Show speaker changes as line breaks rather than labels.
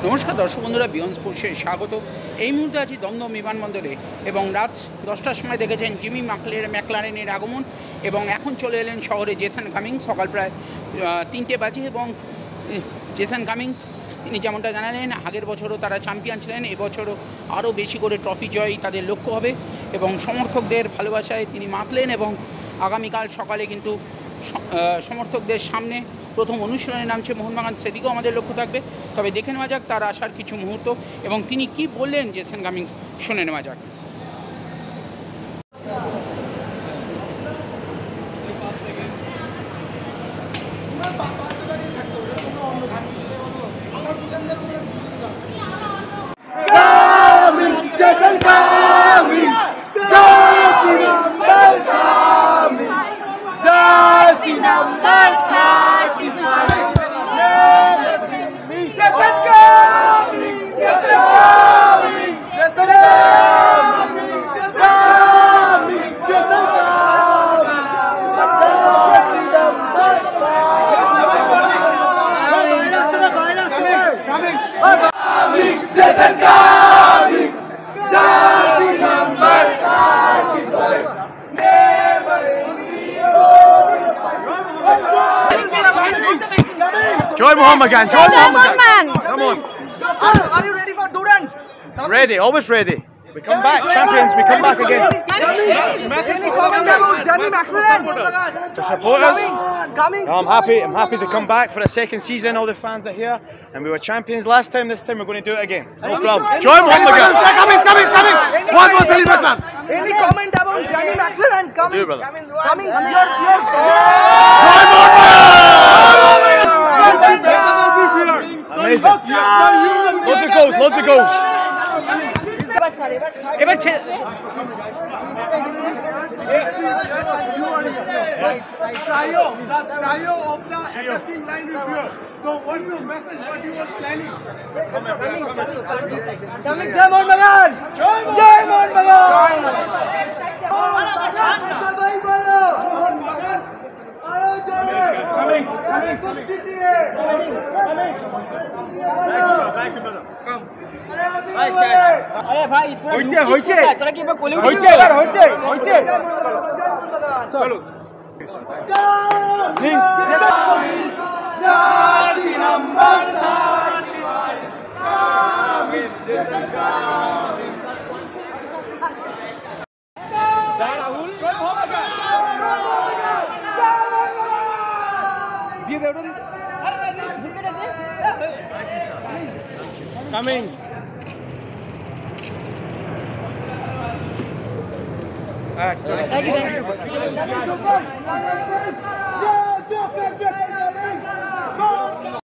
নমস্কার দর্শক বন্ধুরা, বিয়ন্ড স্পোর্টসে স্বাগত। এই মুহূর্তে আছি দমদম বিমানবন্দরে এবং রাত 10টার সময় দেখেছেন জিমি ম্যাকলারেনের আগমন এবং এখন চলে এলেন শহরে জেসন কামিংস। সকাল প্রায় 3টে বাজে এবং জেসন কামিংস তিনি যেমনটা জানালেন আগের বছরও তারা চ্যাম্পিয়ন ছিলেন, এবছরও আরও বেশি করে ট্রফি জয় তাদের লক্ষ্য হবে এবং সমর্থকদের ভালোবাসায় তিনি মাতলেন এবং আগামীকাল সকালে কিন্তু সমর্থকদের সামনে প্রথম অনুশীলনে নামছে মোহনবাগান, সেদিকেও আমাদের লক্ষ্য থাকবে। তবে দেখে নেওয়া যাক তার আসার কিছু মুহূর্ত এবং তিনি কি বললেন জেসন কামিংস, শুনে নেওয়া যাক।
Join Mohammedan, join Mohammedan. Come on.
Are you ready for Durand?
Ready, always ready. We come back, champions, we come back again.
Any comment about Jamie McLaren?
To support us.
Coming.
No, I'm happy to come back for a second season. All the fans are here, and we were champions last time. This time we're going to do it again. No problem. Join Mohammedan.
Coming. One more celebration. Any comment about Jamie McLaren? Coming.
Do, brother.
Coming.
Amazing. Loads of goals.
এবার
Trio of the attacking line is here. So what's your message? What you are planning?
Coming. Jai Mohan
Coming.
Thank you.